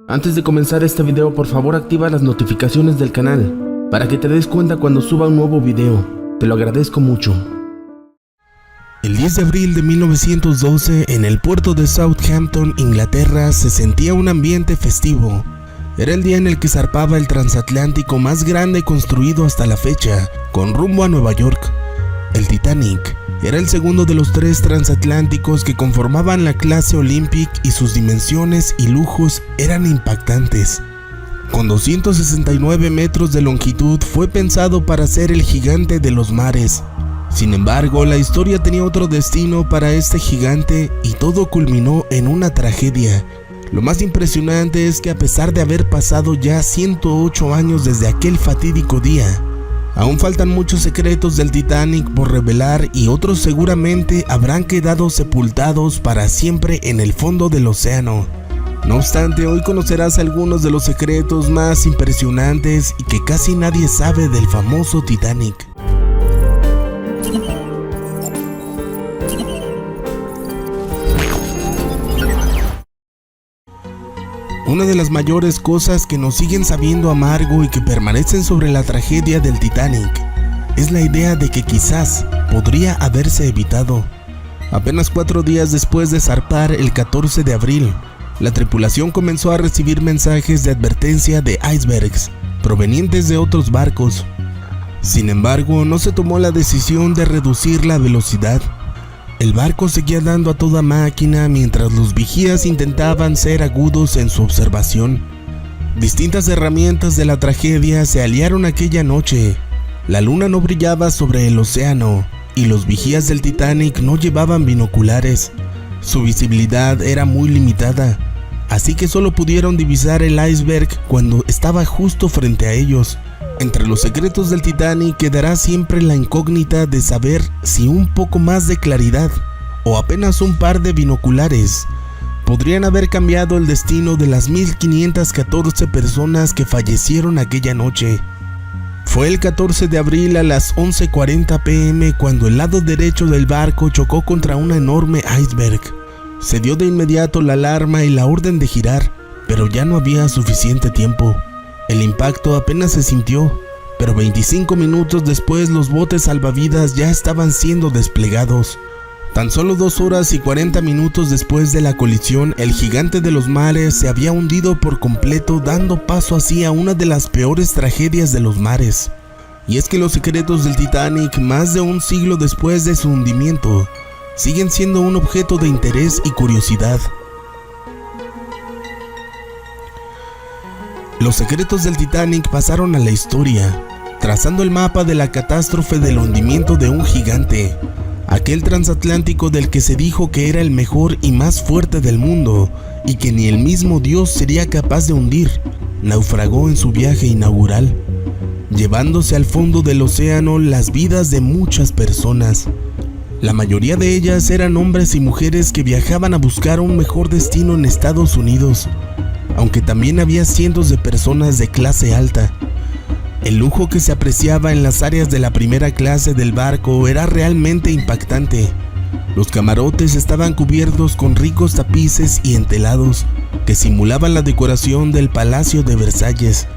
Antes de comenzar este video, por favor activa las notificaciones del canal para que te des cuenta cuando suba un nuevo video. Te lo agradezco mucho. El 10 de abril de 1912, en el puerto de Southampton, Inglaterra, se sentía un ambiente festivo. Era el día en el que zarpaba el transatlántico más grande construido hasta la fecha, con rumbo a Nueva York. El Titanic era el segundo de los 3 transatlánticos que conformaban la clase Olympic y sus dimensiones y lujos eran impactantes. Con 269 metros de longitud, fue pensado para ser el gigante de los mares. Sin embargo, la historia tenía otro destino para este gigante y todo culminó en una tragedia. Lo más impresionante es que a pesar de haber pasado ya 108 años desde aquel fatídico día, aún faltan muchos secretos del Titanic por revelar y otros seguramente habrán quedado sepultados para siempre en el fondo del océano. No obstante, hoy conocerás algunos de los secretos más impresionantes y que casi nadie sabe del famoso Titanic. Una de las mayores cosas que nos siguen sabiendo amargo y que permanecen sobre la tragedia del Titanic es la idea de que quizás podría haberse evitado. Apenas 4 días después de zarpar el 14 de abril, la tripulación comenzó a recibir mensajes de advertencia de icebergs provenientes de otros barcos. Sin embargo, no se tomó la decisión de reducir la velocidad. El barco seguía dando a toda máquina mientras los vigías intentaban ser agudos en su observación. Distintas herramientas de la tragedia se aliaron aquella noche. La luna no brillaba sobre el océano y los vigías del Titanic no llevaban binoculares. Su visibilidad era muy limitada, así que solo pudieron divisar el iceberg cuando estaba justo frente a ellos. Entre los secretos del Titanic quedará siempre la incógnita de saber si un poco más de claridad o apenas un par de binoculares podrían haber cambiado el destino de las 1514 personas que fallecieron aquella noche. Fue el 14 de abril a las 11:40 p.m. cuando el lado derecho del barco chocó contra un enorme iceberg. Se dio de inmediato la alarma y la orden de girar, pero ya no había suficiente tiempo. El impacto apenas se sintió, pero 25 minutos después los botes salvavidas ya estaban siendo desplegados. Tan solo 2 horas y 40 minutos después de la colisión, el gigante de los mares se había hundido por completo, dando paso así a una de las peores tragedias de los mares. Y es que los secretos del Titanic, más de un siglo después de su hundimiento, siguen siendo un objeto de interés y curiosidad. Los secretos del Titanic pasaron a la historia, trazando el mapa de la catástrofe del hundimiento de un gigante, aquel transatlántico del que se dijo que era el mejor y más fuerte del mundo y que ni el mismo Dios sería capaz de hundir. Naufragó en su viaje inaugural, llevándose al fondo del océano las vidas de muchas personas. La mayoría de ellas eran hombres y mujeres que viajaban a buscar un mejor destino en Estados Unidos, aunque también había cientos de personas de clase alta. El lujo que se apreciaba en las áreas de la primera clase del barco era realmente impactante. Los camarotes estaban cubiertos con ricos tapices y entelados que simulaban la decoración del Palacio de Versalles.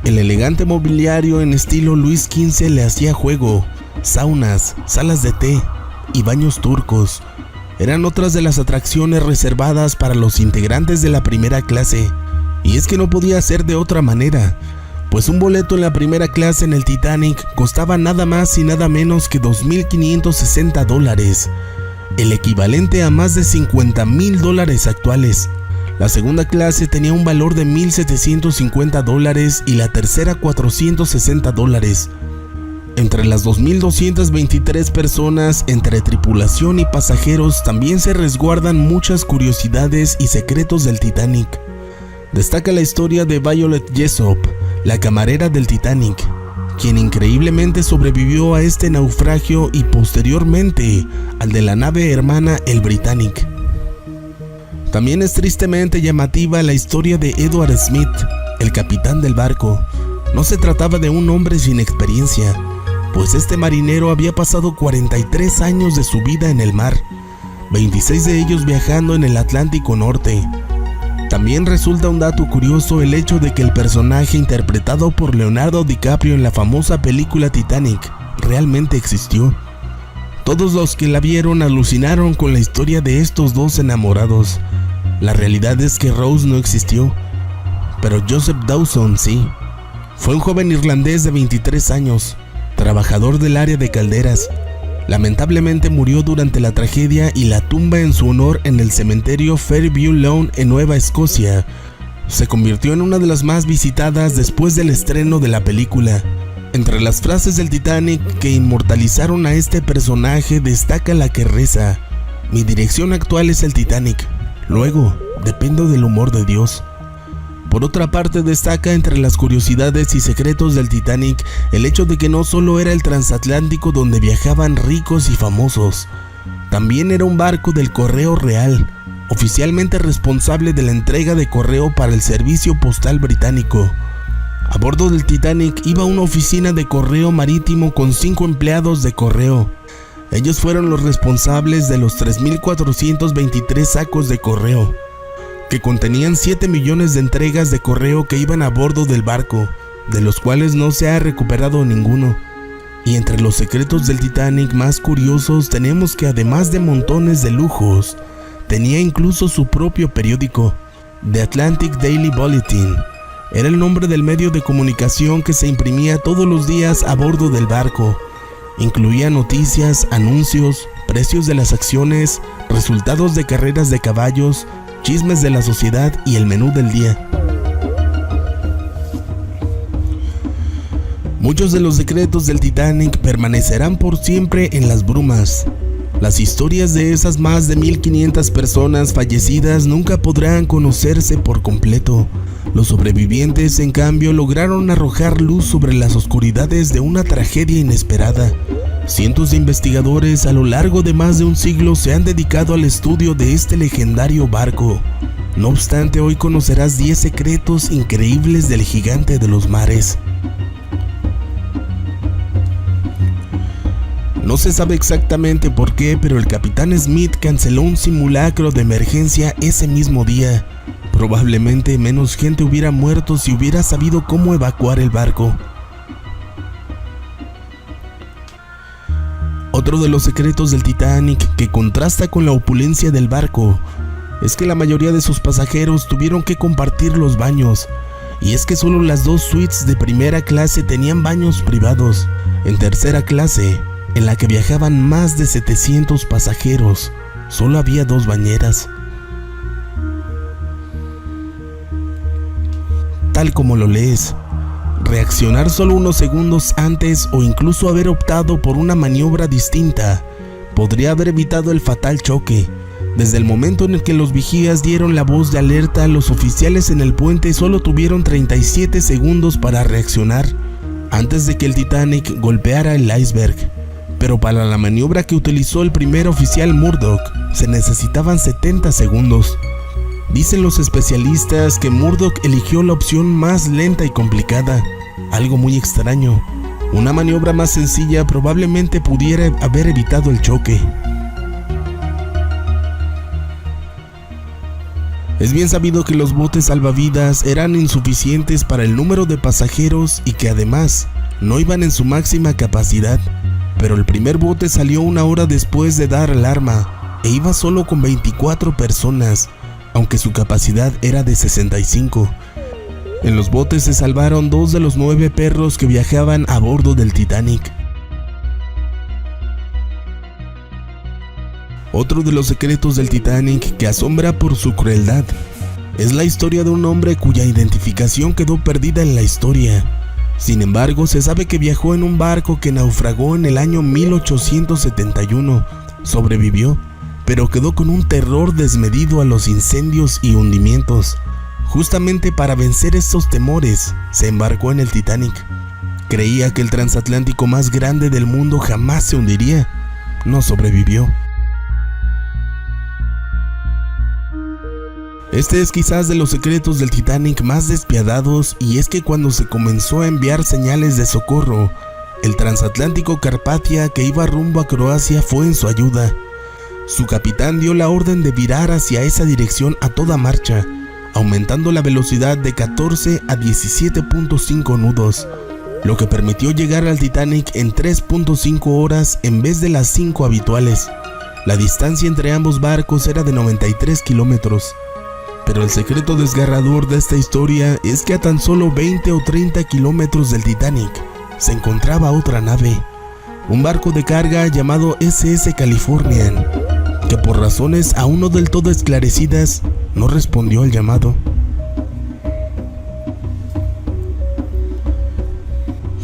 El elegante mobiliario en estilo Luis XV le hacía juego. Saunas, salas de té y baños turcos eran otras de las atracciones reservadas para los integrantes de la primera clase. Y es que no podía ser de otra manera, pues un boleto en la primera clase en el Titanic costaba nada más y nada menos que $2,560, el equivalente a más de $50,000 actuales. La segunda clase tenía un valor de $1,750 y la tercera $460. Entre las 2.223 personas, entre tripulación y pasajeros, también se resguardan muchas curiosidades y secretos del Titanic. Destaca la historia de Violet Jessop, la camarera del Titanic, quien increíblemente sobrevivió a este naufragio y posteriormente al de la nave hermana el Britannic. También es tristemente llamativa la historia de Edward Smith, el capitán del barco. No se trataba de un hombre sin experiencia, pues este marinero había pasado 43 años de su vida en el mar, 26 de ellos viajando en el Atlántico Norte. También resulta un dato curioso el hecho de que el personaje interpretado por Leonardo DiCaprio en la famosa película Titanic realmente existió. Todos los que la vieron alucinaron con la historia de estos dos enamorados. La realidad es que Rose no existió, pero Joseph Dawson sí. Fue un joven irlandés de 23 años, trabajador del área de calderas. Lamentablemente murió durante la tragedia y la tumba en su honor en el cementerio Fairview Lawn en Nueva Escocia se convirtió en una de las más visitadas después del estreno de la película. Entre las frases del Titanic que inmortalizaron a este personaje destaca la que reza: "Mi dirección actual es el Titanic, luego dependo del humor de Dios". Por otra parte, destaca entre las curiosidades y secretos del Titanic el hecho de que no solo era el transatlántico donde viajaban ricos y famosos, también era un barco del correo real, oficialmente responsable de la entrega de correo para el servicio postal británico. A bordo del Titanic iba una oficina de correo marítimo con 5 empleados de correo. Ellos fueron los responsables de los 3,423 sacos de correo, que contenían 7 millones de entregas de correo que iban a bordo del barco, de los cuales no se ha recuperado ninguno. Y entre los secretos del Titanic más curiosos tenemos que además de montones de lujos, tenía incluso su propio periódico, The Atlantic Daily Bulletin. Era el nombre del medio de comunicación que se imprimía todos los días a bordo del barco. Incluía noticias, anuncios, precios de las acciones, resultados de carreras de caballos, chismes de la sociedad y el menú del día. Muchos de los secretos del Titanic permanecerán por siempre en las brumas. Las historias de esas más de 1,500 personas fallecidas nunca podrán conocerse por completo. Los sobrevivientes, en cambio, lograron arrojar luz sobre las oscuridades de una tragedia inesperada. Cientos de investigadores a lo largo de más de un siglo se han dedicado al estudio de este legendario barco. No obstante, hoy conocerás 10 secretos increíbles del gigante de los mares. No se sabe exactamente por qué, pero el capitán Smith canceló un simulacro de emergencia ese mismo día. Probablemente menos gente hubiera muerto si hubiera sabido cómo evacuar el barco. Otro de los secretos del Titanic que contrasta con la opulencia del barco es que la mayoría de sus pasajeros tuvieron que compartir los baños, y es que solo las 2 suites de primera clase tenían baños privados. En tercera clase, en la que viajaban más de 700 pasajeros, solo había 2 bañeras. Tal como lo lees, reaccionar solo unos segundos antes o incluso haber optado por una maniobra distinta podría haber evitado el fatal choque. Desde el momento en el que los vigías dieron la voz de alerta, los oficiales en el puente solo tuvieron 37 segundos para reaccionar antes de que el Titanic golpeara el iceberg. Pero para la maniobra que utilizó el primer oficial Murdoch se necesitaban 70 segundos. Dicen los especialistas que Murdoch eligió la opción más lenta y complicada, algo muy extraño. Una maniobra más sencilla probablemente pudiera haber evitado el choque. Es bien sabido que los botes salvavidas eran insuficientes para el número de pasajeros y que además no iban en su máxima capacidad, pero el primer bote salió 1 hora después de dar alarma e iba solo con 24 personas, aunque su capacidad era de 65. En los botes se salvaron 2 de los 9 perros que viajaban a bordo del Titanic. Otro de los secretos del Titanic que asombra por su crueldad es la historia de un hombre cuya identificación quedó perdida en la historia. Sin embargo, se sabe que viajó en un barco que naufragó en el año 1871. Sobrevivió, pero quedó con un terror desmedido a los incendios y hundimientos. Justamente para vencer estos temores, se embarcó en el Titanic. Creía que el transatlántico más grande del mundo jamás se hundiría. No sobrevivió. Este es quizás de los secretos del Titanic más despiadados, y es que cuando se comenzó a enviar señales de socorro, el transatlántico Carpathia, que iba rumbo a Croacia, fue en su ayuda. Su capitán dio la orden de virar hacia esa dirección a toda marcha, aumentando la velocidad de 14 a 17.5 nudos, lo que permitió llegar al Titanic en 3.5 horas en vez de las 5 habituales. La distancia entre ambos barcos era de 93 kilómetros. Pero el secreto desgarrador de esta historia es que a tan solo 20 o 30 kilómetros del Titanic se encontraba otra nave, un barco de carga llamado SS Californian, que por razones aún no del todo esclarecidas no respondió al llamado.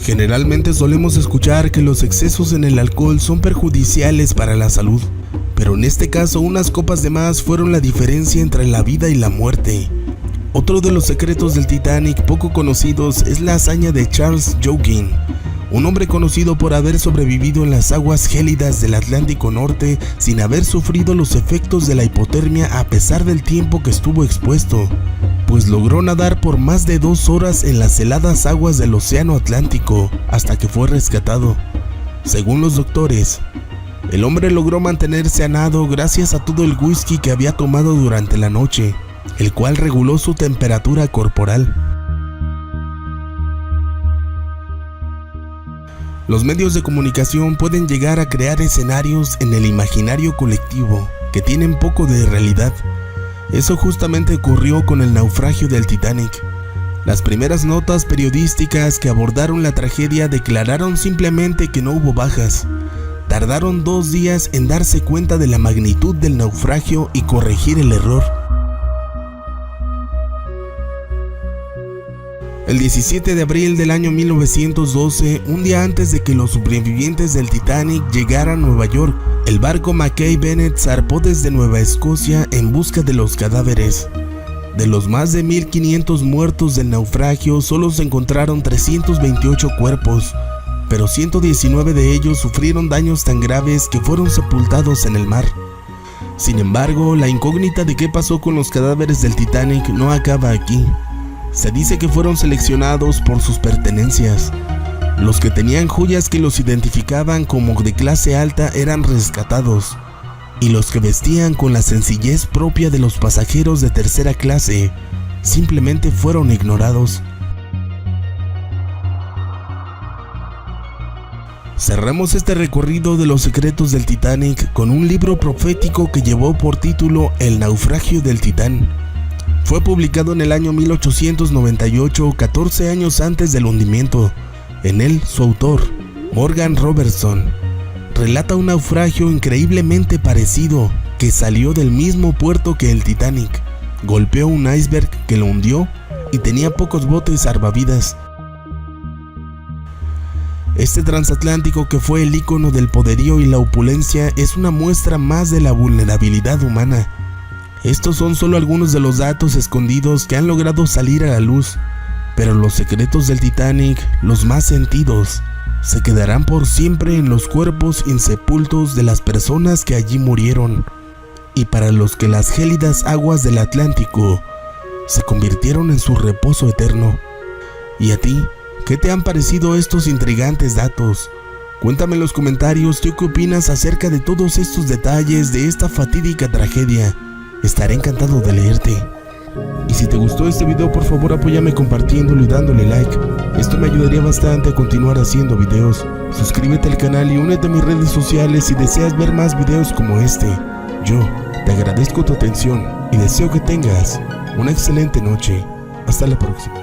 Generalmente solemos escuchar que los excesos en el alcohol son perjudiciales para la salud, pero en este caso unas copas de más fueron la diferencia entre la vida y la muerte. Otro de los secretos del Titanic poco conocidos es la hazaña de Charles Joughin, un hombre conocido por haber sobrevivido en las aguas gélidas del Atlántico Norte sin haber sufrido los efectos de la hipotermia a pesar del tiempo que estuvo expuesto, pues logró nadar por más de 2 horas en las heladas aguas del Océano Atlántico hasta que fue rescatado. Según los doctores, el hombre logró mantenerse a nado gracias a todo el whisky que había tomado durante la noche, el cual reguló su temperatura corporal. Los medios de comunicación pueden llegar a crear escenarios en el imaginario colectivo que tienen poco de realidad. Eso justamente ocurrió con el naufragio del Titanic. Las primeras notas periodísticas que abordaron la tragedia declararon simplemente que no hubo bajas. Tardaron 2 días en darse cuenta de la magnitud del naufragio y corregir el error. El 17 de abril del año 1912, un día antes de que los supervivientes del Titanic llegaran a Nueva York, el barco Mackay Bennett zarpó desde Nueva Escocia en busca de los cadáveres. De los más de 1.500 muertos del naufragio, solo se encontraron 328 cuerpos, pero 119 de ellos sufrieron daños tan graves que fueron sepultados en el mar. Sin embargo, la incógnita de qué pasó con los cadáveres del Titanic no acaba aquí. Se dice que fueron seleccionados por sus pertenencias. Los que tenían joyas que los identificaban como de clase alta eran rescatados, y los que vestían con la sencillez propia de los pasajeros de tercera clase simplemente fueron ignorados. Cerramos este recorrido de los secretos del Titanic con un libro profético que llevó por título El naufragio del Titán. Fue publicado en el año 1898, 14 años antes del hundimiento. En él, su autor, Morgan Robertson, relata un naufragio increíblemente parecido que salió del mismo puerto que el Titanic, golpeó un iceberg que lo hundió y tenía pocos botes salvavidas. Este transatlántico, que fue el ícono del poderío y la opulencia, es una muestra más de la vulnerabilidad humana. Estos son solo algunos de los datos escondidos que han logrado salir a la luz, pero los secretos del Titanic, los más sentidos, se quedarán por siempre en los cuerpos insepultos de las personas que allí murieron, y para los que las gélidas aguas del Atlántico se convirtieron en su reposo eterno. ¿Y a ti? ¿Qué te han parecido estos intrigantes datos? Cuéntame en los comentarios tú qué opinas acerca de todos estos detalles de esta fatídica tragedia. Estaré encantado de leerte. Y si te gustó este video, por favor apóyame compartiéndolo y dándole like. Esto me ayudaría bastante a continuar haciendo videos. Suscríbete al canal y únete a mis redes sociales si deseas ver más videos como este. Yo te agradezco tu atención y deseo que tengas una excelente noche. Hasta la próxima.